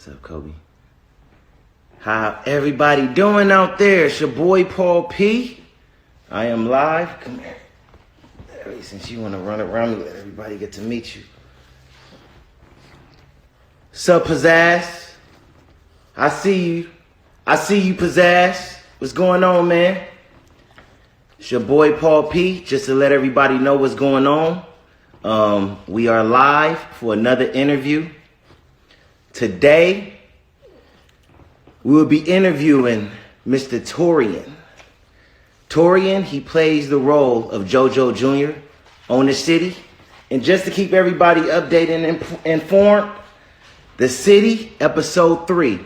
What's up, Kobe? How everybody doing out there? It's your boy Paul P. I am live. Come here. Since you want to run around me, let everybody get to meet you. What's up, Pizzazz? I see you. I see you, Pizzazz. What's going on, man? It's your boy Paul P. Just to let everybody know what's going on. We are live for another interview. Today, we will be interviewing Mr. Torian. Torian, he plays the role of JoJo Jr. on The City. And just to keep everybody updated and informed, The City, episode 3,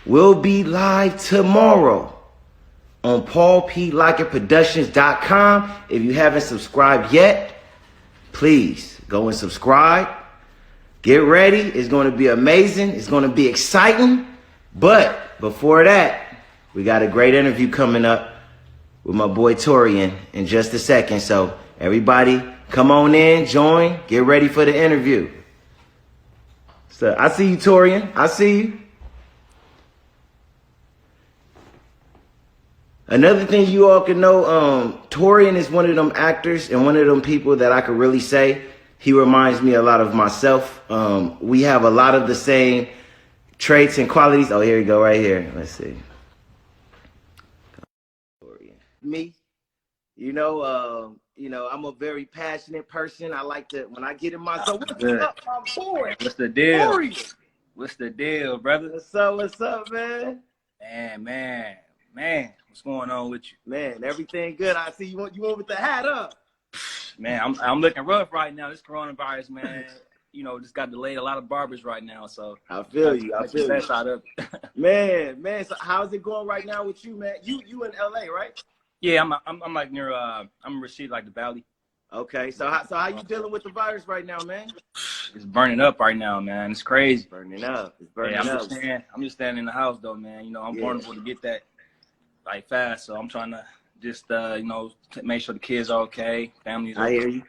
will be live tomorrow on paulplockettproductions.com. If you haven't subscribed yet, please go and subscribe. Get ready. It's going to be amazing. It's going to be exciting. But before that, we got a great interview coming up with my boy Torian in just a second. So everybody come on in, join, get ready for the interview. So I see you, Torian. I see you. Another thing you all can know, Torian is one of them actors and one of them people that I could really say he reminds me a lot of myself. We have a lot of the same traits and qualities. Oh, here we go, right here. Let's see. Me, I'm a very passionate person. I like to, when I get in my zone, what's up, my boy? What's the deal? Torian. What's the deal, brother? What's up, man? Man, what's going on with you? Man, everything good. I see you went with the hat up. Man, I'm looking rough right now. This coronavirus, man, just got delayed a lot of barbers right now. So I feel you. Man. So how's it going right now with you, man? You in LA, right? Yeah, I'm like near I'm in Rashid, like the valley. Okay, so how you dealing with the virus right now, man? It's burning up right now, man. It's crazy. It's burning up. I'm just standing in the house though, man. I'm vulnerable to get that like fast, so I'm trying to just make sure the kids are okay, families. I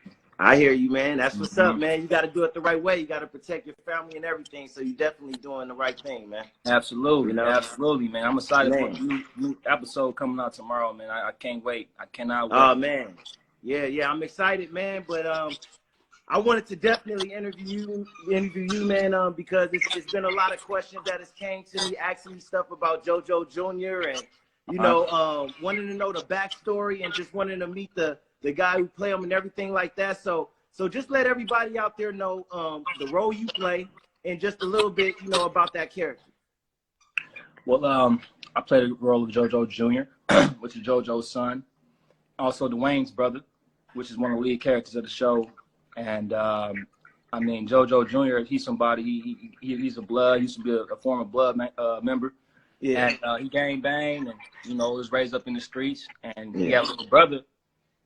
hear you, man. That's what's up, man. You got to do it the right way. You got to protect your family and everything. So you're definitely doing the right thing, man. Absolutely, absolutely, man. I'm excited for the new episode coming out tomorrow, man. I can't wait. I cannot wait. Oh, man. Yeah, I'm excited, man. But I wanted to definitely interview you, man, because it's been a lot of questions that has came to me, asking me stuff about JoJo Jr. and, wanting to know the backstory and just wanting to meet the guy who played him and everything like that. So just let everybody out there know the role you play and just a little bit, about that character. Well, I played the role of JoJo Jr., which is JoJo's son. Also Dwayne's brother, which is one of the lead characters of the show. And JoJo Jr., he's somebody, he's a blood, he used to be a former blood member. Yeah. And he gang banged and, was raised up in the streets. And he had a little brother.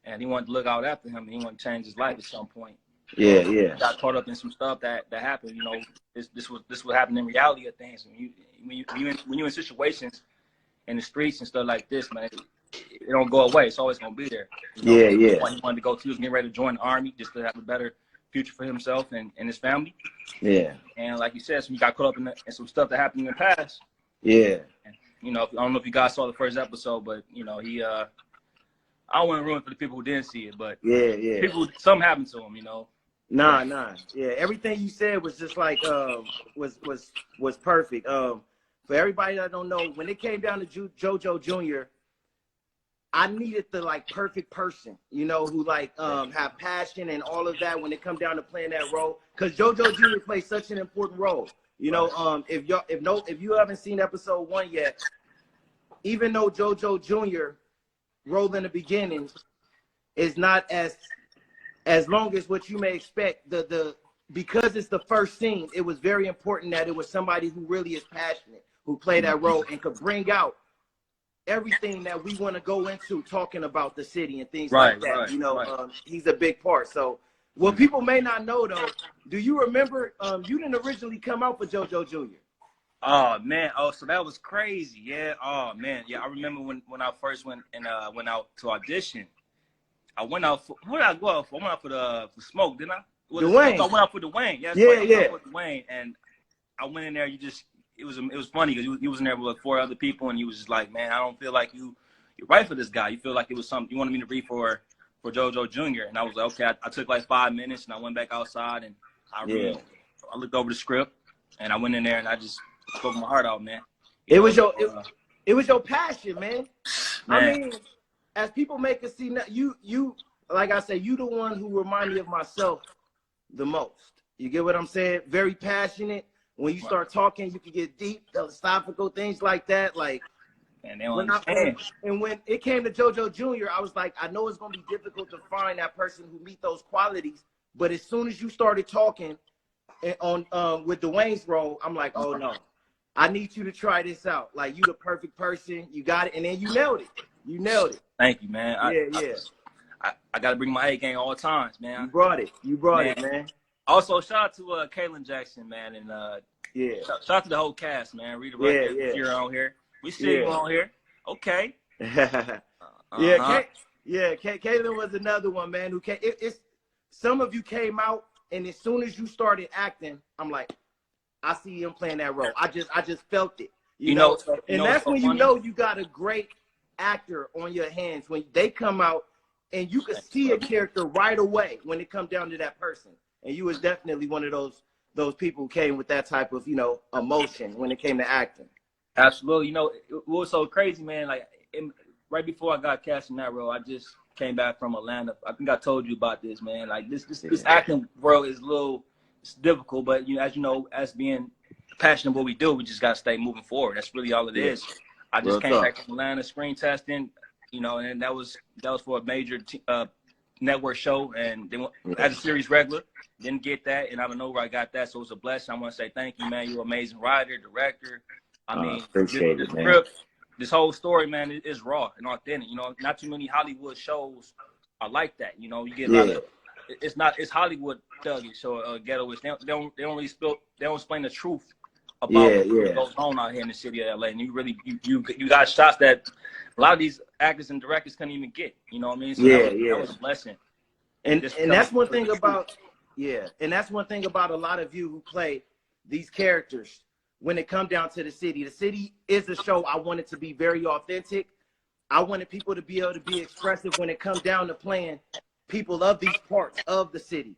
And he wanted to look out after him, and he wanted to change his life at some point. Yeah. Got caught up in some stuff that happened. This would happen in reality of things. When you're in situations in the streets and stuff like this, man, it don't go away. It's always gonna be there. Yeah. What he wanted to go to, he was getting ready to join the army just to have a better future for himself and his family. Yeah. And like you said, so he got caught up in some stuff that happened in the past. Yeah. And, I don't know if you guys saw the first episode, but he I don't want to ruin it for the people who didn't see it, but something happened to him, Nah. Yeah, everything you said was just like was perfect. For everybody that don't know, when it came down to JoJo Jr., I needed the perfect person, who have passion and all of that when it come down to playing that role. Because JoJo Jr. plays such an important role. If you haven't seen episode 1 yet, even though JoJo Jr. role in the beginning is not as long as what you may expect. Because it's the first scene, it was very important that it was somebody who really is passionate, who played that role and could bring out everything that we want to go into talking about the city and things like that. He's a big part. So what people may not know though, do you remember you didn't originally come out for JoJo Jr.? Oh man! Oh, so that was crazy. Yeah. Oh man. Yeah, I remember when I first went out to audition. I went out for what did I go out for? I went out for Smoke, didn't I? Dwayne. I went out for Dwayne. Yeah. For Dwayne, and I went in there. You it was funny because you was in there with 4 other people, and you was just like, man, I don't feel like you're right for this guy. You feel like it was something you wanted me to read for JoJo Jr. And I was like, okay. I took like 5 minutes, and I went back outside and I looked over the script, and I went in there and I just spoke my heart out, man. It was your passion, man. I mean, as people make us see, you like I said, you the one who remind me of myself the most. You get what I'm saying? Very passionate. When you start talking, you can get deep, philosophical, things like that. Like, and they don't understand. And when it came to JoJo Jr., I was like, I know it's gonna be difficult to find that person who meet those qualities. But as soon as you started talking on with Dwayne's role, I'm like, oh no, I need you to try this out. Like, you the perfect person. You got it, and then you nailed it. You nailed it. Thank you, man. I got to bring my A game all times, man. You brought it. You brought it, man. Also, shout out to Kaylin Jackson, man, and shout out to the whole cast, man. Rebroadcast, if you're on here. We see you on here. Okay. Kaylin was another one, man. Who came? Some of you came out, and as soon as you started acting, I'm like, I see him playing that role. I just felt it. You know, and that's when you know you got a great actor on your hands, when they come out and you can see a character right away when it comes down to that person. And you was definitely one of those people who came with that type of, emotion when it came to acting. Absolutely. It was so crazy, man. Like, right before I got cast in that role, I just came back from Atlanta. I think I told you about this, man. Like, this acting world is it's difficult, but as you know, as being passionate what we do, we just got to stay moving forward. That's really all it is. I just came back from Atlanta, screen testing, and that was for a major network show, and then as a series regular, didn't get that, and I don't know where I got that, so it's a blessing. I want to say thank you, man. You're an amazing writer, director. I mean, appreciate it, man. Script, this whole story, man, is raw and authentic. Not too many Hollywood shows are like that. You get a lot of. It's Hollywood thuggish or ghettoish. They don't really they don't explain the truth about what goes on out here in the city of LA. And you got shots that a lot of these actors and directors couldn't even get. You know what I mean? So that was a blessing. And that's one thing about and that's one thing about a lot of you who play these characters. When it comes down to the city is a show I want it to be very authentic. I wanted people to be able to be expressive when it comes down to playing people of these parts of the city,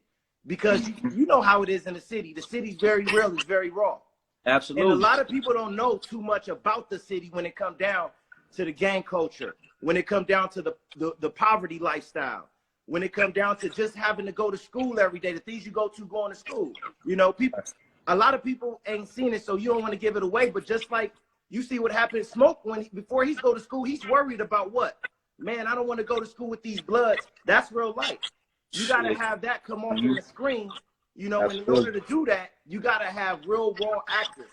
because you know how it is in the city. The city's very real, it's very raw. Absolutely. And a lot of people don't know too much about the city when it comes down to the gang culture, when it comes down to the poverty lifestyle, when it comes down to just having to go to school every day, the things you go to going to school. A lot of people ain't seen it, so you don't want to give it away. But just like you see what happened to Smoke before he go to school, he's worried about what? Man, I don't want to go to school with these bloods. That's real life. You got to have that come off on the screen. And in order to do that, you got to have real raw actors.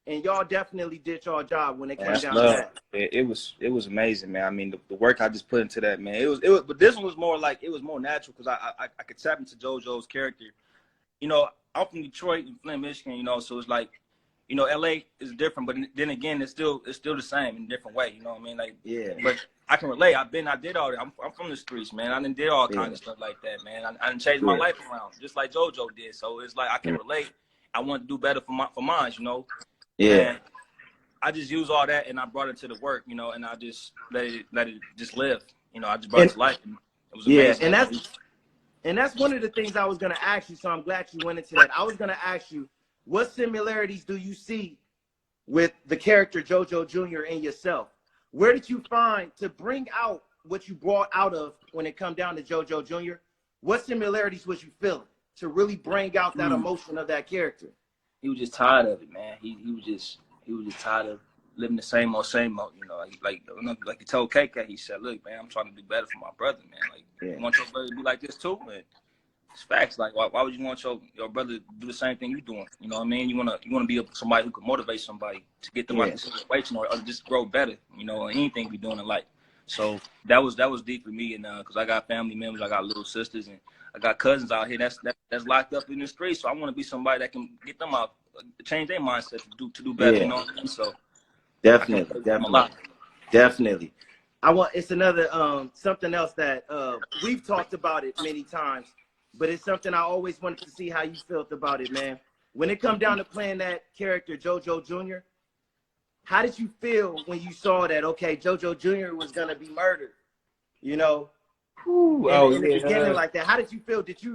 And y'all definitely did y'all job when it came down to that. It was amazing, man. I mean, the work I just put into that, man. It was, but this one was more like, it was more natural because I could tap into JoJo's character. I'm from Detroit and Flint, Michigan, so it's like, LA is different, but then again, it's still the same in a different way. You know what I mean? Like, but I can relate. I did all that. I'm from the streets, man. I did all kinds of stuff like that, man. I done changed my life around, just like JoJo did. So it's like I can relate. I want to do better for mine, And I just use all that and I brought it to the work, and I just let it just live. I just brought it to life. And it was amazing. And that's one of the things I was gonna ask you. So I'm glad you went into that. I was gonna ask you, what similarities do you see with the character JoJo Jr. and yourself? Where did you find to bring out what you brought out of when it come down to JoJo Jr.? What similarities was you feeling to really bring out that emotion of that character? He was just tired of it, man. He was just tired of living the same old, like he told KK, he said, look, man, I'm trying to do better for my brother, man. Like, you want your brother to be like this too? Man, it's facts. Like, why would you want your brother to do the same thing you're doing? You know what I mean? You want to be somebody who can motivate somebody to get them out of the situation or just grow better, or anything we doing in life. So that was deep for me, and because I got family members, I got little sisters, and I got cousins out here that's locked up in the streets. So I want to be somebody that can get them out, change their mindset to do better. You know what I mean? So definitely. It's another something else that we've talked about it many times, but it's something I always wanted to see how you felt about it, man. When it come down to playing that character JoJo Jr., how did you feel when you saw that, okay, JoJo Jr. was going to be murdered, you know, in the beginning like that? How did you feel? Did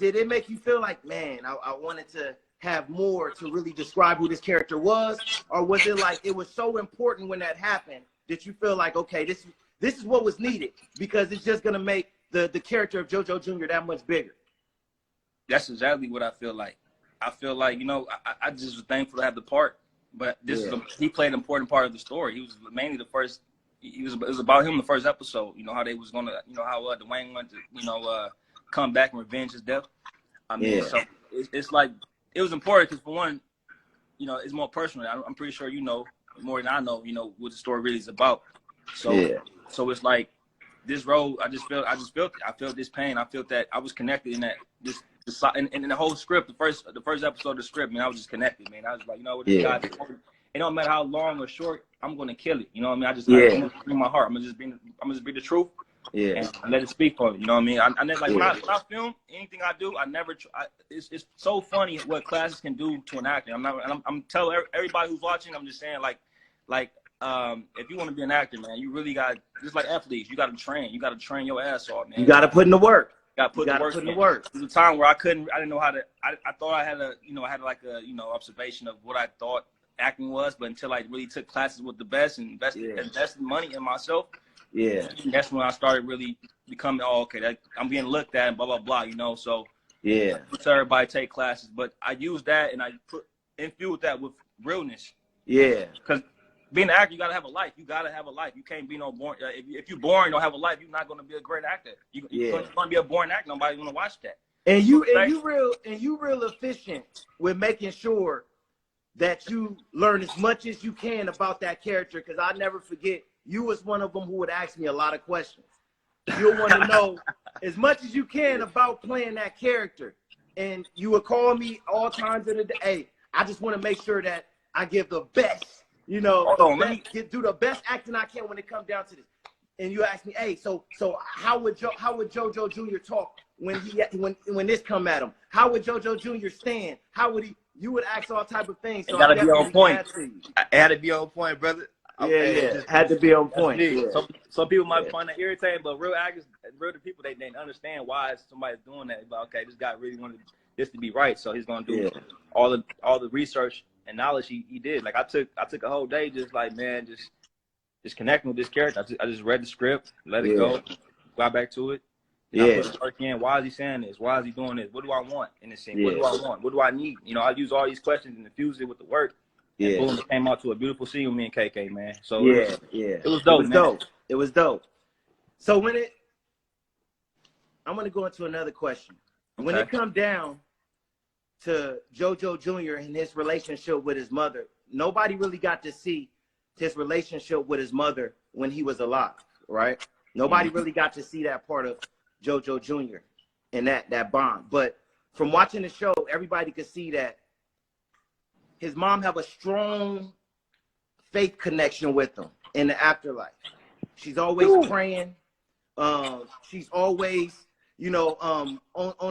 it make you feel like, man, I wanted to have more to really describe who this character was? Or was it like it was so important when that happened that you feel like, okay, this is what was needed because it's just going to make the character of JoJo Jr. that much bigger? That's exactly what I feel like. I feel like, you know, I just was thankful to have the part, but he played an important part of the story. He was mainly the first. It was about him the first episode. You know how they was gonna, you know how Dwayne wanted to, you know, come back and revenge his death. I mean, so it's like it was important because for one, you know, it's more personal. I'm pretty sure you know more than I know. You know what the story really is about. So so it's like this role. I felt it. I felt this pain. I felt that I was connected in that and in the whole script, the first episode of the script, man, I was just connected, man. I was like, you know what, this guy, it don't matter how long or short, I'm gonna kill it. You know what I mean? I'm gonna bring my heart. I'm gonna just be the truth. And let it speak for me. You know what I mean? I never, like when I film anything I do, it's so funny what classes can do to an actor. I'm telling everybody who's watching, I'm just saying like if you want to be an actor, man, you really got, just like athletes, you got to train. You got to train your ass off, man. You got to put in the work. Got to put the work. There was a time where I didn't know how to. I thought I had like a observation of what I thought acting was, but until I really took classes with the best and invested money in myself, that's when I started really becoming I'm being looked at and blah blah blah, you know. So so everybody take classes, but I used that and I infused that with realness. Because being an actor, you gotta have a life. You can't be no boring. If you're boring, don't have a life, you're not gonna be a great actor. You're gonna be a boring actor. Nobody's gonna watch that. And you real efficient with making sure that you learn as much as you can about that character. Because I never forget, you was one of them who would ask me a lot of questions. You'll want to know as much as you can about playing that character, and you would call me all times of the day. Hey, I just want to make sure that I give the best. You know, do the best acting I can when it comes down to this. And you ask me, hey, so how would JoJo Jr. talk when this come at him? How would JoJo Jr. stand? How would he? You would ask all type of things. So it gotta be on point. I had to be on point, brother. Had to be on point. Some people might find that irritating, but real actors, real people, they understand why somebody's doing that. But okay, this guy really wanted this to be right, so he's gonna do all the research and knowledge he did. Like I took a whole day just like, man, just connecting with this character. I just read the script, let it go, got back to it. I put the work in. Why is he saying this? Why is he doing this? What do I want in this scene? What do I want? What do I need? You know, I use all these questions and infuse it with the work. And boom, it came out to a beautiful scene with me and KK, man. So it was dope. It was dope. So I'm gonna go into another question. Okay. When it come down to JoJo Jr. and his relationship with his mother, nobody really got to see his relationship with his mother when he was alive, right? Nobody really got to see that part of JoJo Jr. and that bond. But from watching the show, everybody could see that his mom have a strong faith connection with him in the afterlife. She's always praying. She's always, on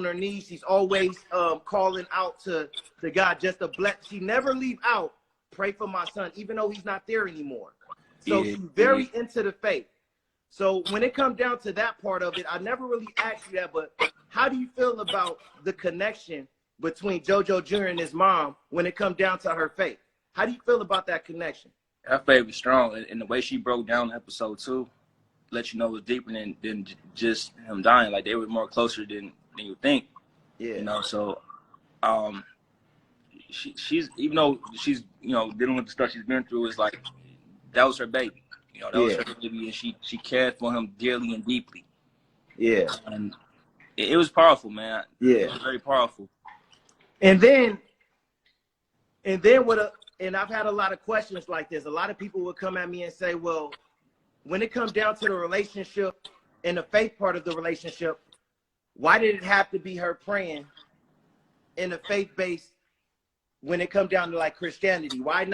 her knees. She's always calling out to God just to bless. She never leave out, pray for my son, even though he's not there anymore. So she's very into the faith. So when it comes down to that part of it, I never really asked you that, but how do you feel about the connection between JoJo Jr. and his mom when it comes down to her faith? How do you feel about that connection? Her faith was strong, and the way she broke down episode 2 let you know it was deeper than just him dying. Like they were more closer than you think. Yeah. You know, so she's even though she's dealing with the stuff she's been through, is like that was her baby. That was her baby, and she cared for him dearly and deeply. Yeah. And it was powerful, man. Yeah. It was very powerful. And then and I've had a lot of questions like this. A lot of people would come at me and say, well, when it comes down to the relationship and the faith part of the relationship, why did it have to be her praying in a faith-based when it comes down to like Christianity? Why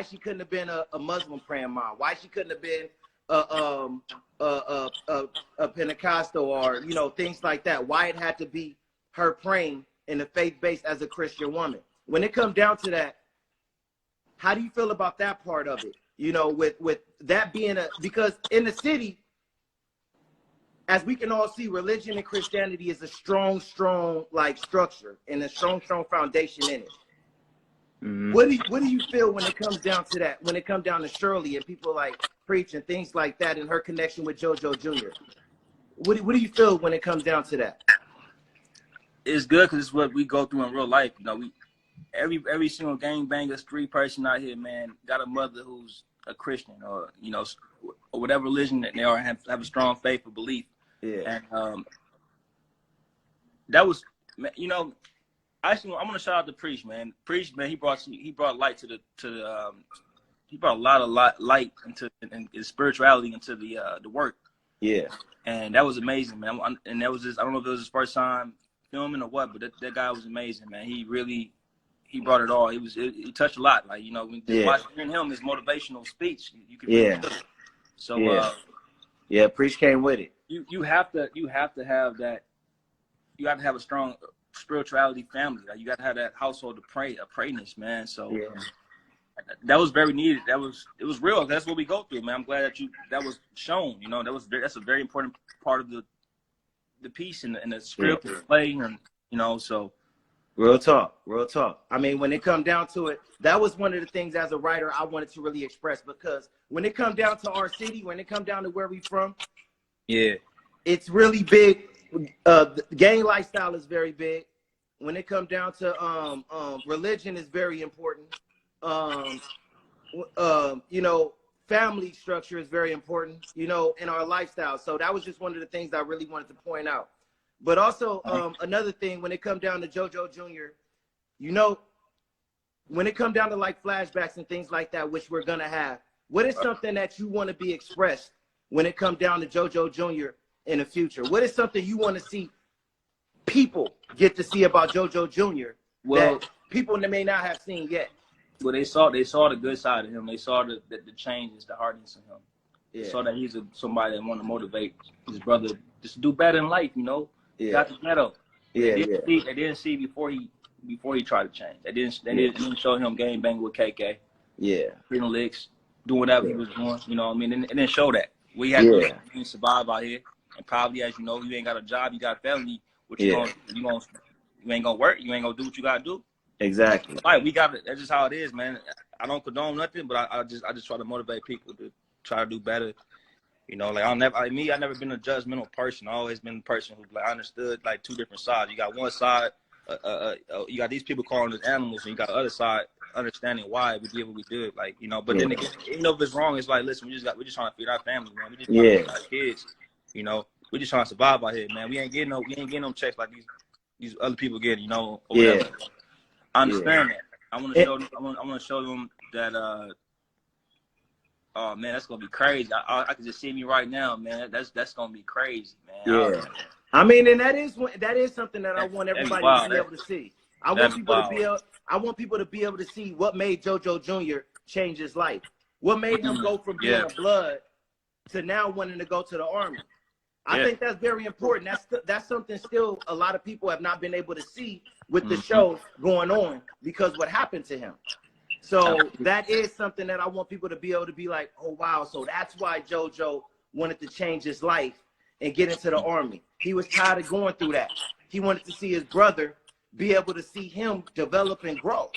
she couldn't have been a Muslim praying mom? Why she couldn't have been a Pentecostal or things like that? Why it had to be her praying in a faith-based as a Christian woman? When it comes down to that, How do you feel about that part of it? You know, with that being because in the city, as we can all see, religion and Christianity is a strong like structure and a strong foundation in it. Mm-hmm. What do you feel when it comes down to that? When it comes down to Shirley and people like Preach and things like that, and her connection with JoJo Jr. What do you feel when it comes down to that? It's good because it's what we go through in real life. You know, every single gangbanger, street person out here, man, got a mother who's a Christian or, you know, or whatever religion that they are, have a strong faith or belief. Yeah. And that was, you know, actually, I'm gonna shout out to Preach, man. Preach, man, he brought light to the he brought a lot of light into and spirituality into the work. Yeah. And that was amazing, man. And that was just, I don't know if it was his first time filming or what, but that guy was amazing, man. He brought it all. He touched a lot. Like, you know, when watching him, his motivational speech, you could really feel it. So Preach came with it. You have to have that. You have to have a strong spirituality family. Like, you got to have that household of prayness, man. So that was very needed. It was real. That's what we go through, man. I'm glad that was shown. You know, that's a very important part of the piece and the script and the play, and you know, so. Real talk. I mean, when it come down to it, that was one of the things as a writer I wanted to really express, because when it come down to our city, when it come down to where we from, it's really big. The gang lifestyle is very big. When it come down to religion is very important. You know, family structure is very important, you know, in our lifestyle. So that was just one of the things I really wanted to point out. But also another thing, when it come down to JoJo Jr., you know, when it come down to like flashbacks and things like that, which we're going to have, what is something that you want to be expressed when it come down to JoJo Jr. in the future? What is something you want to see people get to see about JoJo Jr. that people may not have seen yet? Well, they saw the good side of him. They saw the changes, the hardness in him. They saw that he's somebody that want to motivate his brother just to do better in life, you know. Got the ghetto. They didn't see before he tried to change. They didn't show him gang banging with KK. Hitting licks, doing whatever he was doing. You know what I mean? It didn't show that. We had to survive out here, and probably, as you know, you ain't got a job, you got a family. What you ain't gonna work. You ain't gonna do what you gotta do. Exactly. Right, we got it. That's just how it is, man. I don't condone nothing, but I just try to motivate people to try to do better. You know, like I never been a judgmental person. I always been a person who like understood like two different sides. You got one side, you got these people calling us animals, and you got the other side understanding why we did what we did. Like, you know, but then again, even though if it's wrong, it's like, listen, we're just trying to feed our family, man. We just trying to feed our kids. You know, we just trying to survive out here, man. We ain't getting no checks like these other people getting, you know, or whatever. I understand that. I want to show them that. Oh man, that's gonna be crazy. I can just see me right now, man. That's gonna be crazy, man. I mean, and that is something that I want everybody to be able to see. I want people to be able to see what made JoJo Jr. change his life. What made him go from being a blood to now wanting to go to the Army. I think that's very important. That's something still a lot of people have not been able to see with the show going on because what happened to him. So that is something that I want people to be able to be like, oh, wow. So that's why JoJo wanted to change his life and get into the Army. He was tired of going through that. He wanted to see his brother be able to see him develop and grow.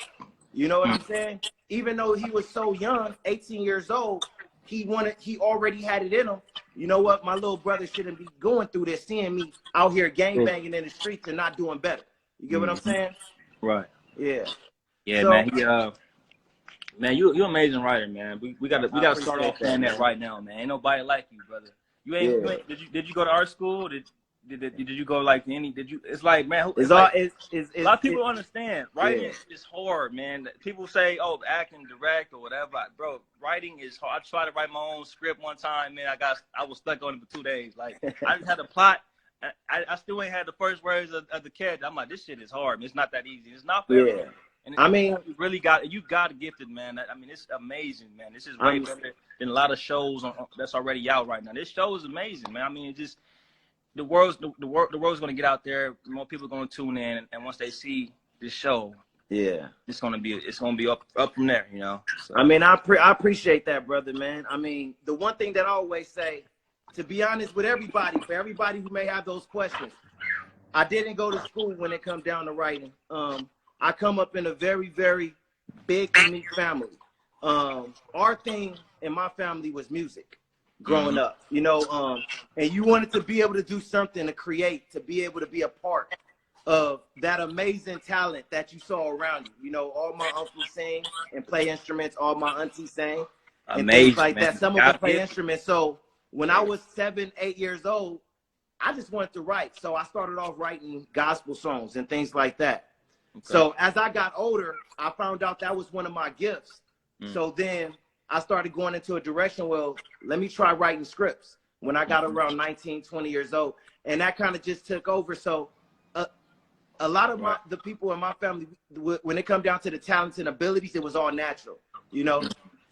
You know what I'm saying? Even though he was so young, 18 years old, he already had it in him. You know what? My little brother shouldn't be going through this, seeing me out here gangbanging in the streets and not doing better. You get what I'm saying? Right. Yeah. Yeah, so, man. Man, you an amazing writer, man. We gotta start off saying that right now, man. Ain't nobody like you, brother. You ain't. Did you go to art school? Did you go like any? Did you? It's like, man. A lot of people don't understand. Writing is hard, man. People say, oh, act and direct or whatever. Bro, writing is hard. I tried to write my own script one time, man. I was stuck on it for 2 days. Like, I just had a plot. I still ain't had the first words of the character. I'm like, this shit is hard. Man. It's not that easy. It's not for everyone. And I mean, you got gifted, man. I mean, it's amazing, man. This is way better than a lot of shows that's already out right now. This show is amazing, man. I mean, it just the world's going to get out there. More people are going to tune in, and once they see this show, Yeah. It's gonna be up from there, you know. So. I mean, I appreciate that, brother, man. I mean, the one thing that I always say, to be honest with everybody, for everybody who may have those questions, I didn't go to school when it comes down to writing. I come up in a very, very big, unique family. Our thing in my family was music growing up, you know, and you wanted to be able to do something, to create, to be able to be a part of that amazing talent that you saw around you. You know, all my uncles sing and play instruments, all my aunties sang and Amazing, things like man. that. Some of them play instruments. So when I was 7, 8 years old, I just wanted to write. So I started off writing gospel songs and things like that. Okay. So as I got older, I found out that was one of my gifts. So then I started going into a direction, well, let me try writing scripts when I got around 19, 20 years old. And that kind of just took over. So a lot of the people in my family, when it come down to the talents and abilities, it was all natural. You know,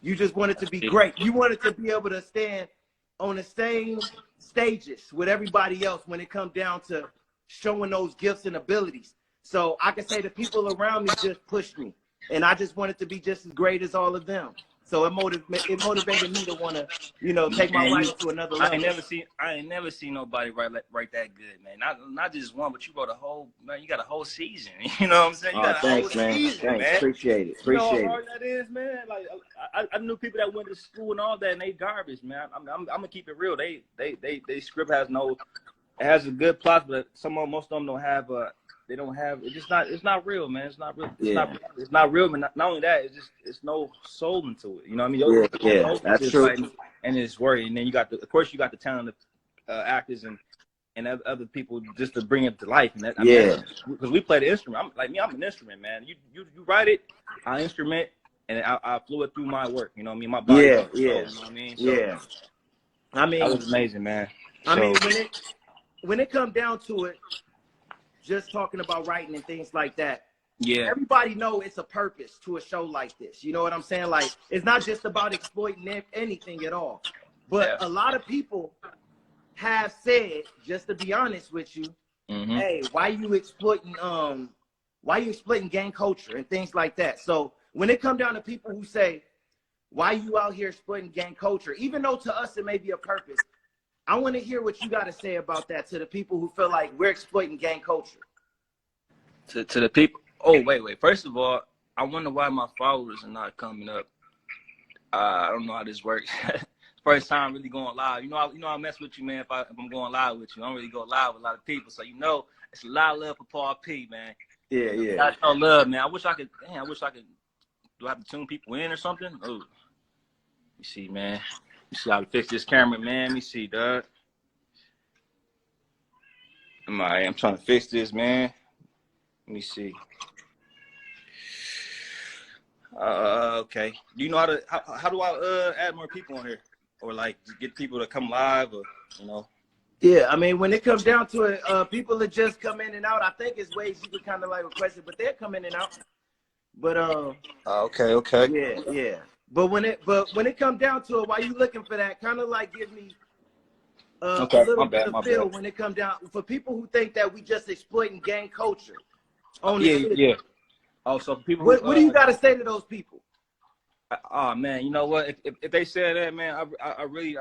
you just wanted to be great. You wanted to be able to stand on the same stages with everybody else when it comes down to showing those gifts and abilities. So I can say the people around me just pushed me, and I just wanted to be just as great as all of them. So it motivated me to want to, you know, take my writing to another level. I ain't never seen nobody write that good, man. Not just one, but you wrote a whole, man. You got a whole season. You know what I'm saying? You got a whole season, man. Appreciate it. You know how hard that is, man. Like I knew people that went to school and all that, and they garbage, man. I'm gonna keep it real. They script has a good plot, but most of them don't have they don't have. It's not real, man. It's not real. It's not real. But not only that, it's no soul into it. You know what I mean? That's true. And it's worry. And then you got the talented actors and other people just to bring it to life. And that, because we play the instrument. I'm an instrument, man. You write it, I instrument, and I flew it through my work. You know what I mean? My body. You know what I mean? So, I mean, that was amazing, man. I mean, when it comes down to it, just talking about writing and things like that. Yeah. Everybody know it's a purpose to a show like this. You know what I'm saying? Like, it's not just about exploiting anything at all. But a lot of people have said, just to be honest with you, hey, why you exploiting gang culture and things like that? So when it comes down to people who say, why you out here exploiting gang culture, even though to us it may be a purpose, I want to hear what you got to say about that to the people who feel like we're exploiting gang culture. To the people. Oh, wait. First of all, I wonder why my followers are not coming up. I don't know how this works. First time really going live. You know, I mess with you, man. If I'm going live with you, I don't really go live with a lot of people. So it's a lot of love for Paul P, man. Yeah. That's no love, man. I wish I could. Do I have to tune people in or something? Oh, you see, man. You see how to fix this camera, man. Let me see, dog. I'm trying to fix this, man. Let me see. Okay. Do you know how do I add more people on here? Or like get people to come live or, you know? Yeah, I mean, when it comes down to it, people that just come in and out. I think it's ways you can kind of like request it, but they'll come in and out. But okay. Yeah. But when it comes down to it, while you looking for that, kind of like give me a little bit of feel when it comes down for people who think that we just exploiting gang culture. Yeah. Oh, so people. What do you got to say to those people? Oh man, you know what? If they say that, man, I really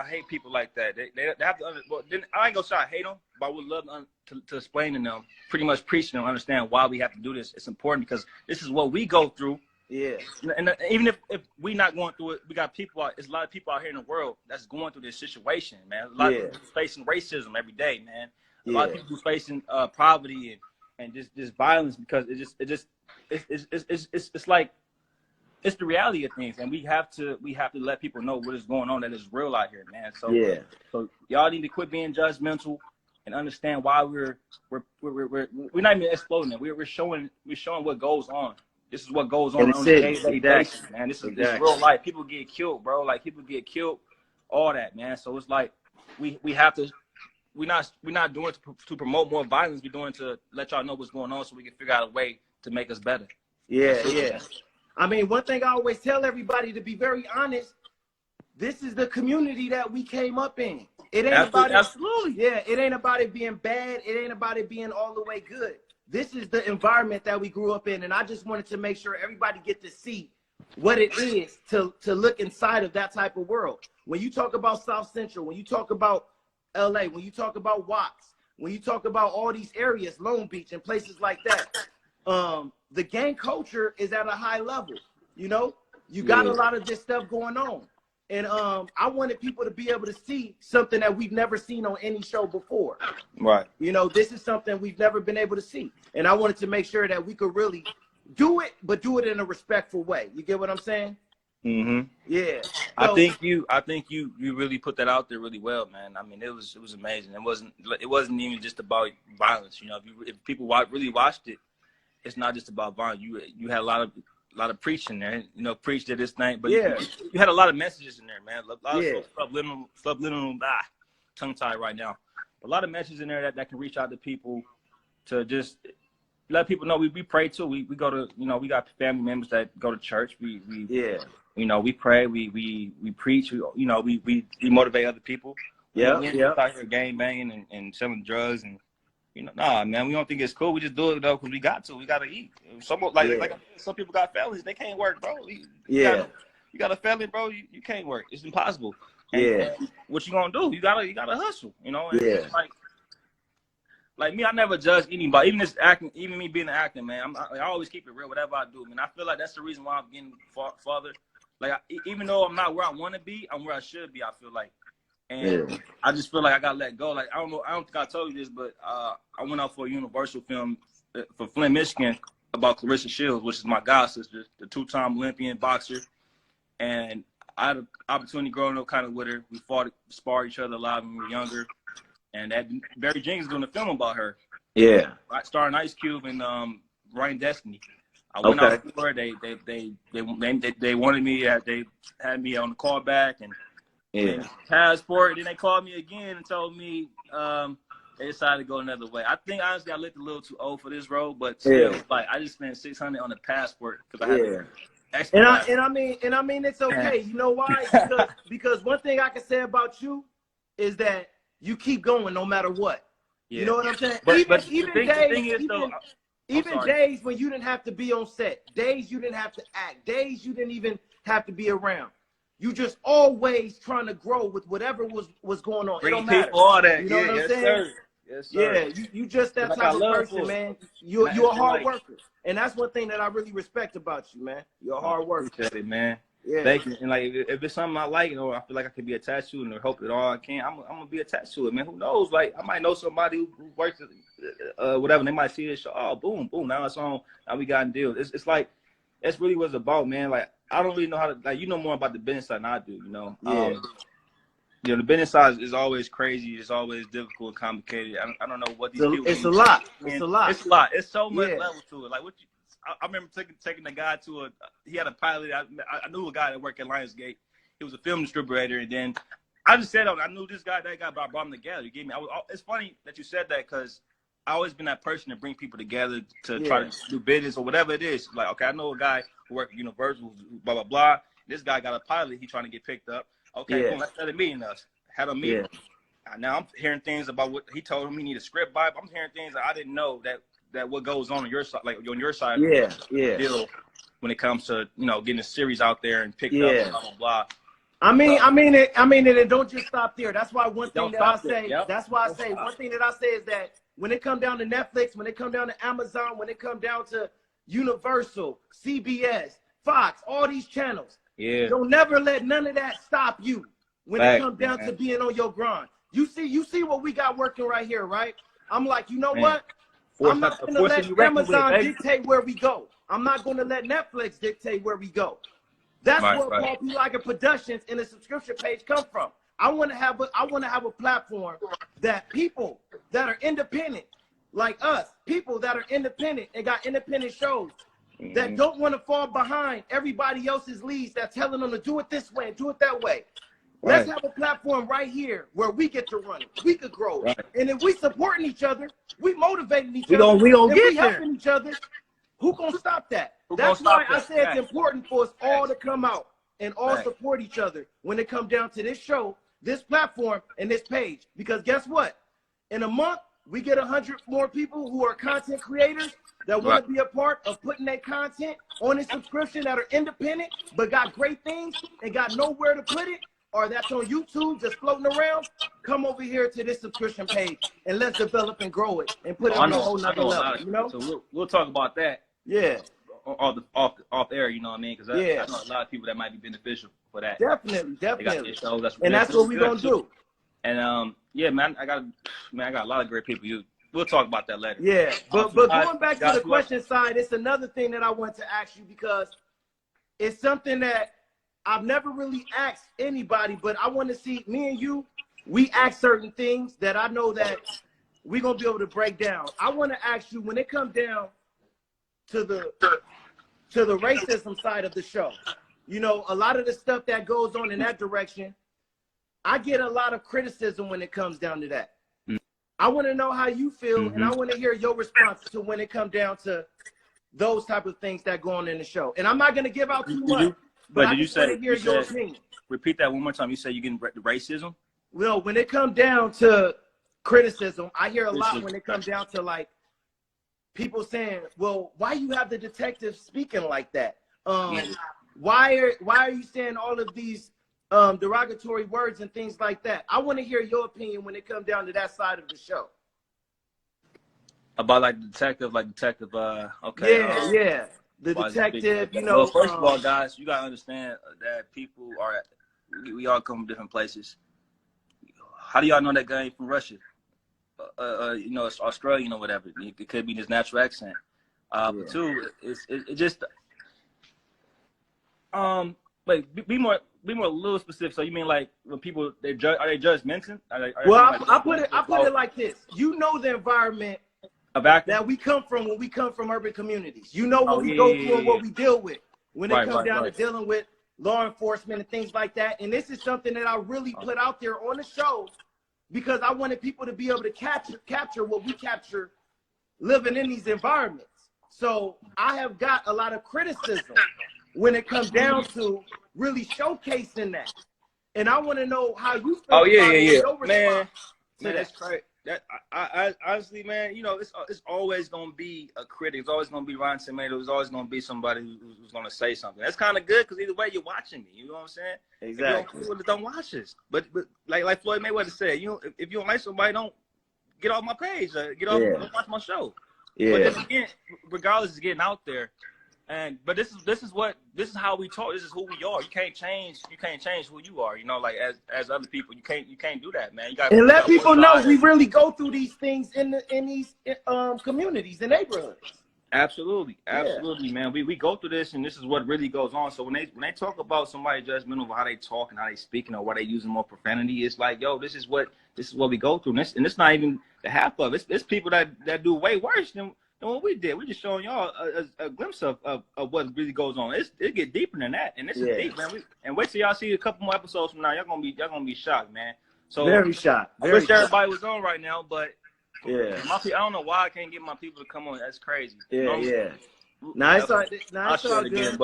hate people like that. They have to. Well, then I ain't gonna say I hate them, but I would love to explain to them, pretty much preach to them, understand why we have to do this. It's important because this is what we go through. Yeah. And even if we not going through it, we got people. There's a lot of people out here in the world that's going through this situation, man. A lot of people facing racism every day, man. A lot of people who's facing poverty and just violence because it's like. It's the reality of things, and we have to let people know what is going on that is real out here, man. So y'all need to quit being judgmental and understand why we're not even exploding it. We're showing what goes on. This is what goes on a day-to-day basis, man. This is real life. People get killed, bro. Like people get killed, all that, man. So it's like we have to. We're not doing it to promote more violence. We're doing it to let y'all know what's going on, so we can figure out a way to make us better. Yeah. I mean, one thing I always tell everybody, to be very honest, this is the community that we came up in. It ain't about it. Absolutely. Yeah, it ain't about it being bad. It ain't about it being all the way good. this is the environment that we grew up in, and I just wanted to make sure everybody get to see what it is to look inside of that type of world. When you talk about South Central, when you talk about LA, when you talk about Watts, when you talk about all these areas, Long Beach and places like that, the gang culture is at a high level. You know, you got a lot of this stuff going on. And I wanted people to be able to see something that we've never seen on any show before. Right. You know, this is something we've never been able to see. And I wanted to make sure that we could really do it, but do it in a respectful way. You get what I'm saying? Mm-hmm. Yeah. So, I think you really put that out there really well, man. I mean, it was amazing. It wasn't even just about violence. You know, if people really watched it, it's not just about violence. You had a lot of preaching there. You know, preached to this thing, but you had a lot of messages in there, man. A lot of subliminal, tongue tied right now. A lot of messages in there that can reach out to people to just let people know we pray too. We go to, you know, we got family members that go to church. We you know, we pray, we preach, we motivate other people. Yeah. We out here gang banging and selling drugs and, you know, nah, man, we don't think it's cool. We just do it though because we got to. We got to eat. Some people got families, they can't work, bro. You got a family, bro. You can't work. It's impossible. And what you gonna do? You gotta hustle. You know. And it's like me, I never judge anybody. Even this acting, even me being an actor, man. I always keep it real. Whatever I do, man. I feel like that's the reason why I'm getting farther. Like even though I'm not where I want to be, I'm where I should be. I feel like. And I just feel like I gotta let go. Like I don't think I told you this, but I went out for a Universal film for Flint, Michigan, about Clarissa Shields, which is my god sister, the 2-time Olympian boxer. And I had an opportunity growing up kind of with her. We sparred each other a lot when we were younger. And that Barry Jenkins doing a film about her. Yeah. Starring Ice Cube and Ryan Destiny. I went out for her. They wanted me. They had me on the callback and passport. Then they called me again and told me they decided to go another way. I think honestly I looked a little too old for this role, but still, like I just spent $600 on the passport because I had to and I mean it's okay. You know why? Because one thing I can say about you is that you keep going no matter what. You know what I'm saying? Even days when you didn't have to be on set, days you didn't have to act, days you didn't even have to be around. You just always trying to grow with whatever was going on. It don't matter. All that. You know what I'm saying? Sir. Yes, sir. Yeah, you just that type of person, man. You're a hard worker. And that's one thing that I really respect about you, man. You're a hard worker. Appreciate it, man. Yeah. Thank you. And like, if it's something I like, or I feel like I could be attached to, and I hope that all I can, I'm gonna be attached to it, man. Who knows? Like, I might know somebody who works, whatever. And they might see this show. Oh, boom, boom. Now it's on. Now we got deals. It's like, that's really what it's about, man. Like, I don't really know how to. Like, you know more about the business side than I do. You know. You know, the business side is always crazy. It's always difficult and complicated. I don't know what these people. It's a lot. It's a lot. It's a lot. It's so much level to it. Like what you. I remember taking the guy to he had a pilot. I knew a guy that worked at Lionsgate. He was a film distributor, and then I just said, I knew this guy, that guy, but I brought him together. You gave me. It's funny that you said that because I always been that person to bring people together to try to do business or whatever it is. Like, okay, I know a guy who worked at Universal, blah blah blah. This guy got a pilot. He trying to get picked up. Okay, cool. Let's start a meeting us. Had a meeting. Now I'm hearing things about what he told him. He need a script by. I'm hearing things that I didn't know that what goes on your side, like on your side. Deal when it comes to, you know, getting a series out there and picked up, blah blah blah. I mean it don't just stop there. That's why one thing that I say. That's why I say one thing that I say is that when it come down to Netflix, when it come down to Amazon, when it come down to Universal, CBS, Fox, all these channels, don't never let none of that stop you when it comes down to being on your grind. You see what we got working right here, right? I'm like, you know what? I'm not going to let Amazon dictate where we go. I'm not going to let Netflix dictate where we go. That's where Paul P. Liger Productions and the subscription page come from. I want to have a platform that people that are independent, like us, people that are independent and got independent shows that don't want to fall behind everybody else's leads that's telling them to do it this way and do it that way. Let's have a platform right here where we get to run it. We could grow it. And if we supporting each other, we motivating each other, we gonna get we helping each other, who gonna stop that? That's why I say it's important for us all to come out and all support each other when it comes down to this show, this platform, and this page. Because guess what? In a month, we get 100 more people who are content creators that want to be a part of putting their content on a subscription that are independent but got great things and got nowhere to put it, or that's on YouTube just floating around, come over here to this subscription page and let's develop and grow it and put it on a whole nother level, you know? So we'll talk about that. Yeah. Off air, you know what I mean? Because I know a lot of people that might be beneficial for that. Definitely. Shows, and that's what we're gonna do. And yeah, man, I got a lot of great people. We'll talk about that later. Yeah, but going back to the question side, it's another thing that I want to ask you, because it's something that I've never really asked anybody, but I want to see, me and you, we ask certain things that I know that we're gonna be able to break down. I want to ask you, when it comes down to the racism side of the show, you know, a lot of the stuff that goes on in that direction, I get a lot of criticism when it comes down to that. I want to know how you feel, and I want to hear your response to when it comes down to those type of things that go on in the show. And I'm not going to give out too much, but I just want to hear your opinion. Repeat that one more time. You said you're getting racism? Well, when it comes down to criticism, I hear a lot when it comes down to, like, people saying, well, why you have the detective speaking like that? Why are you saying all of these derogatory words and things like that? I want to hear your opinion when it comes down to that side of the show. About like detective, okay. Yeah. The detective, you know. Well, first of all, guys, you got to understand that people we all come from different places. How do y'all know that guy ain't from Russia? You know, it's Australian or whatever. It could be his natural accent. But two, it just wait, be more a little specific. So you mean like when people are they judgmental? I put it like this. You know the environment that we come from when we come from urban communities. You know what we go through and what we deal with when it comes down to dealing with law enforcement and things like that. And this is something that I really put out there on the show, because I wanted people to be able to capture what we capture living in these environments. So I have got a lot of criticism when it comes down to really showcasing that. And I want to know how you feel about your response to that. That's crazy. I honestly, man, you know, it's always gonna be a critic. It's always gonna be Rotten Tomatoes. It's always gonna be somebody who's gonna say something. That's kind of good, because either way you're watching me. You know what I'm saying? Exactly. If you don't watch this. But like Floyd Mayweather said, you know, if you don't like somebody, don't get off my page. Don't watch my show. Yeah. But then again, regardless, it's getting out there. But this is how we talk. This is who we are. You can't change who you are. You know, like as other people, you can't do that, man. You got and let people know we really go through these things in these communities and neighborhoods. Absolutely, man. We go through this, and this is what really goes on. So when they talk about somebody judgmental of how they talk and how they speaking or why they using more profanity, it's like, yo, this is what we go through, and it's not even the half of it. It's people that do way worse than what we did. We're just showing y'all a glimpse of what really goes on. It get deeper than that, and this is deep, man. And wait till y'all see a couple more episodes from now. Y'all gonna be shocked, man. So very shocked. I wish everybody was on right now, but yeah, I don't know why I can't get my people to come on. That's crazy. Yeah. Now it's all good. Again,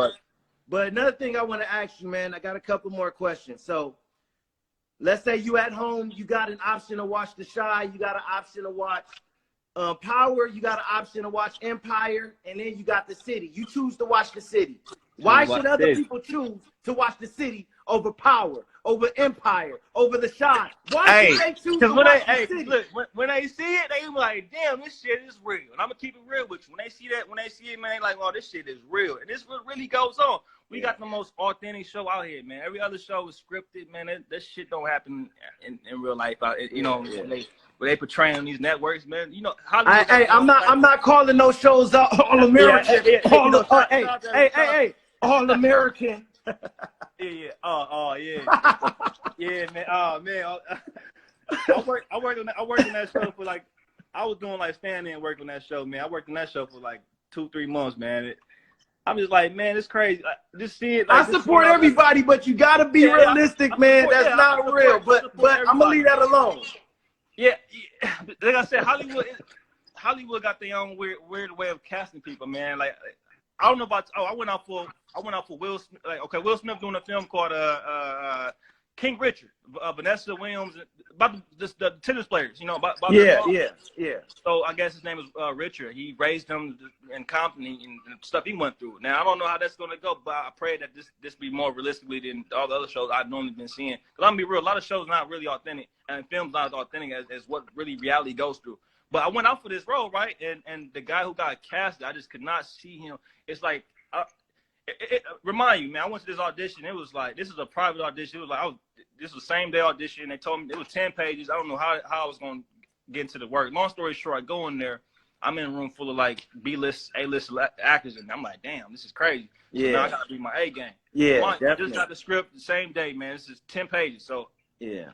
but another thing I want to ask you, man, I got a couple more questions. So let's say you at home, you got an option to watch The Chi, you got an option to watch Power, you got an option to watch Empire, and then you got The City. You choose to watch The City. Why should other people choose to watch The City over Power, over Empire, over The Chi? Why should they choose to watch The City? Look, when they see it, they be like, damn, this shit is real. And I'm gonna keep it real with you. When they see it, man, they like, oh, this shit is real. And this what really goes on. We got the most authentic show out here, man. Every other show is scripted, man. That shit don't happen in real life. Where they portraying on these networks, man. You know, I'm not calling those shows all American. All American. Yeah. Oh, yeah. Yeah, man. Oh, man. I worked on that show for like, I was doing like stand-in work on that show, man. I worked on that show for like 2-3 months, man. I'm just like, man, it's crazy. Just see it. Like, I support everybody, but you gotta be realistic, man. That's not real. But I'm gonna leave that alone. Yeah, like I said, Hollywood got their own weird way of casting people, man. Like, I don't know about. I went out for Will Smith. Like, okay, Will Smith doing a film called King Richard, Vanessa Williams, about the tennis players, you know, about Yeah. So I guess his name is Richard. He raised him in Compton and stuff he went through. Now I don't know how that's gonna go, but I pray that this be more realistically than all the other shows I've normally been seeing. Cause I'm gonna be real, a lot of shows not really authentic, and films not as authentic as what really reality goes through. But I went out for this role, right? And the guy who got cast, I just could not see him. It's like, remind you, man, I went to this audition. It was like, this is a private audition. It was like, this was same day audition. They told me it was 10 pages. I don't know how I was going to get into the work. Long story short, I go in there. I'm in a room full of like B-list, A-list actors. And I'm like, damn, this is crazy. So now I got to do my A game. Yeah, I just got the script the same day, man. This is 10 pages. So yeah,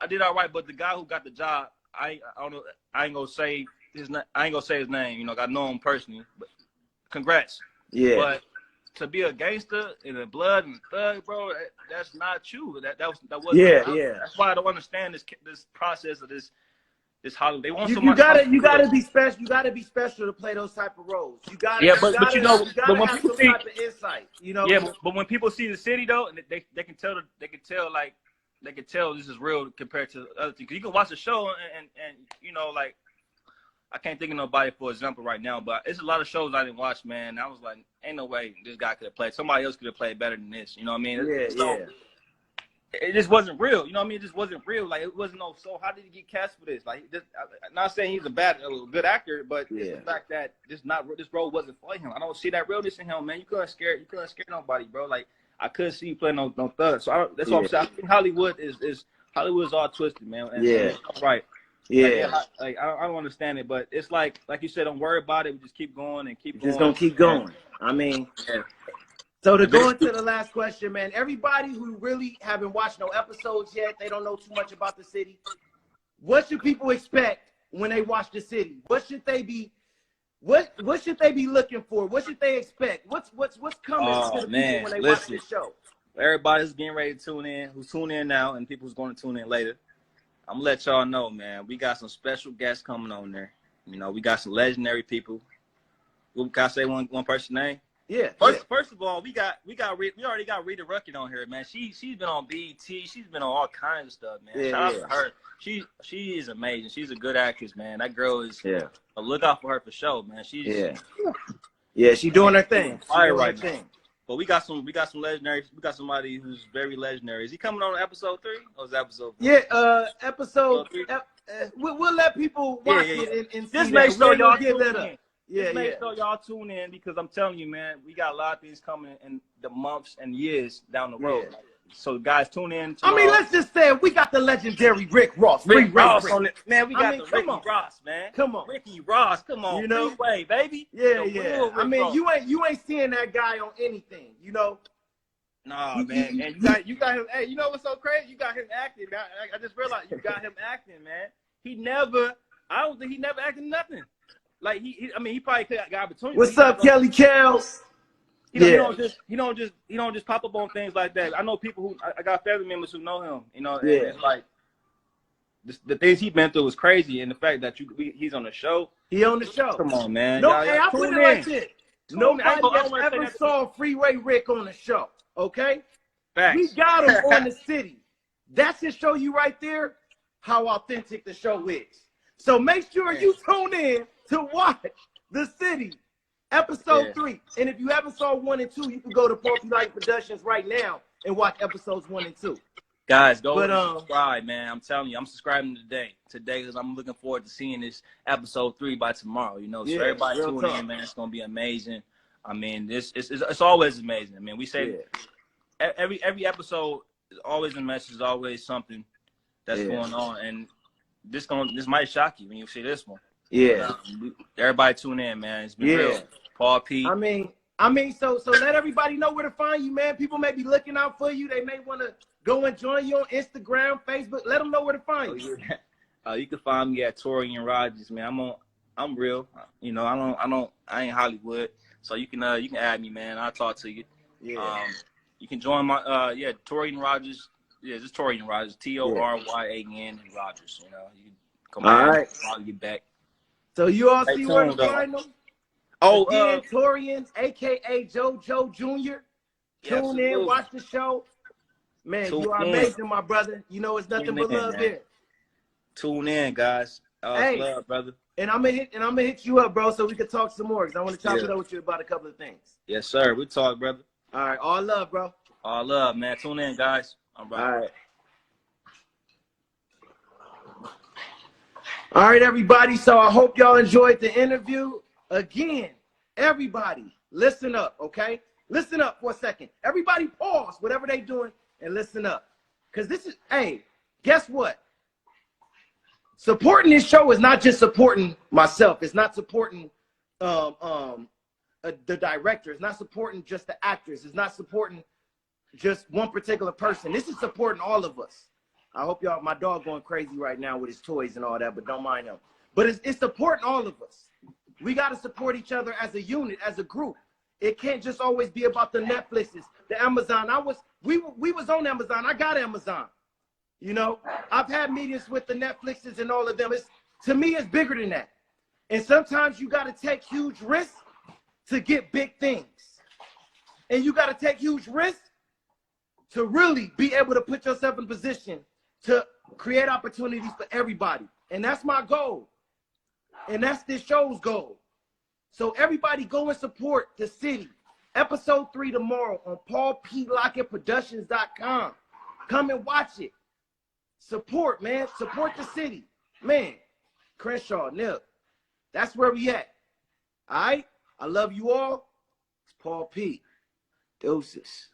I did all right. But the guy who got the job, I don't know. I ain't gonna say his name. You know, I know him personally. But congrats. Yeah. But to be a gangster and a blood and a thug, bro, that's not you. That wasn't. Yeah. That's why I don't understand this process of this Hollywood. They want you gotta be special. You gotta be special to play those type of roles. You gotta. Yeah, but you know, but when have people some type of insight, you know. Yeah, but when people see the city though, and they can tell this is real compared to other things. 'Cause you can watch the show and you know, like, I can't think of nobody for example right now, but it's a lot of shows I didn't watch, man. I was like, ain't no way this guy could have played. Somebody else could have played better than this. You know what I mean? Yeah. It just wasn't real. You know what I mean? It just wasn't real. Like, it wasn't no. So how did he get cast for this? Like, I'm not saying he's a good actor, but it's the fact that this role wasn't for him. I don't see that realness in him, man. You couldn't scare nobody, bro. Like, I couldn't see you playing no thug. So that's what I'm saying. I think Hollywood is all twisted, man. And it's all right. Yeah. Like I don't understand it, but it's like you said, don't worry about it. We just keep going and keep going. Just gonna keep going. I mean, so to go into the last question, man, everybody who really haven't watched no episodes yet, they don't know too much about the city. What should people expect when they watch the city? What should they be looking for? What should they expect? What's coming to the people when they watch this show? Everybody's getting ready to tune in, who's tuning in now, and people who's going to tune in later. I'm gonna let y'all know, man. We got some special guests coming on there. You know, we got some legendary people. Can I say one person's name? Yeah. First of all, we already got Rita Ruckett on here, man. She's been on BET. She's been on all kinds of stuff, man. Shout out to her. She is amazing. She's a good actress, man. That girl is a look out for her for sure, man. She's she doing her thing. But we got some legendary. We got somebody who's very legendary. Is he coming on episode 3 or is it episode 4? Yeah, episode 3. We'll let people watch it and just make sure y'all give that up. Make sure y'all tune in because I'm telling you, man, we got a lot of things coming in the months and years down the road. Yeah. So guys, tune in. I mean, let's just say we got the legendary Rick Ross. Rick Ross on it, man. We got the Ricky Ross, man. Come on, Ricky Ross. Come on, you know, Freeway, baby. Yeah. I mean, Ross. you ain't seeing that guy on anything, you know. Nah, man. And you got him. Hey, you know what's so crazy? You got him acting. I just realized you got him acting, man. I don't think he never acted nothing. Like he probably could have got opportunity. What's up, Kelly Kells? He don't just pop up on things like that. I know people I got family members who know him. You know, and it's like the things he's been through is crazy, and the fact that he's on the show. He on the show. Come on, man. No, hey, I put it like this. Nobody else ever saw Freeway Rick on the show. Okay, facts. We got him on the city. That should show you right there how authentic the show is. So make sure you tune in to watch the city. Episode 3. And if you haven't saw 1 and 2, you can go to Porky Light Productions right now and watch episodes 1 and 2. Guys, go and subscribe, man. I'm telling you, I'm subscribing today because I'm looking forward to seeing this episode 3 by tomorrow. You know, so everybody tune in, man. It's gonna be amazing. I mean, it's always amazing. I mean, we say every episode is always a message, always something that's going on, and this might shock you when you see this one. Yeah. Everybody tune in, man. It's been real. Paul P. I mean, so let everybody know where to find you, man. People may be looking out for you. They may want to go and join you on Instagram, Facebook. Let them know where to find you. You can find me at Torian Rogers, man. I'm real. You know, I ain't Hollywood. So you can add me, man. I'll talk to you. Yeah. You can join my Torian Rogers. Yeah, just Torian Rogers. TORYAN Rogers. You know, you can come back. I'll get back. So you all see where to find them? Again, Torian, a.k.a. JoJo Jr. Tune in, watch the show. Man, Tune you are in. amazing, my brother. You know it's nothing but love man. here. Tune in, guys. Hey. Love, brother. And I'm gonna hit you up, bro, so we can talk some more. Cause I want to chop it up with you about a couple of things. Yes, sir. We talk, brother. All right, all love, bro. All love, man. Tune in, guys. All right. All right, everybody. So I hope y'all enjoyed the interview. Again, everybody, listen up, okay? Listen up for a second. Everybody pause whatever they doing and listen up. Because this is, hey, guess what? Supporting this show is not just supporting myself. It's not supporting the director. It's not supporting just the actors. It's not supporting just one particular person. This is supporting all of us. I hope y'all, my dog going crazy right now with his toys and all that, but don't mind him. But it's supporting all of us. We got to support each other as a unit, as a group. It can't just always be about the Netflixes, the Amazon. We was on Amazon. I got Amazon. You know, I've had meetings with the Netflixes and all of them. To me, it's bigger than that. And sometimes you got to take huge risks to get big things. And you got to take huge risks to really be able to put yourself in position to create opportunities for everybody. And that's my goal. And that's this show's goal. So everybody go and support the city. Episode 3 tomorrow on paulplockettproductions.com. Come and watch it. Support, man. Support the city. Man, Crenshaw, Nip. That's where we at. All right? I love you all. It's Paul P. Deuces.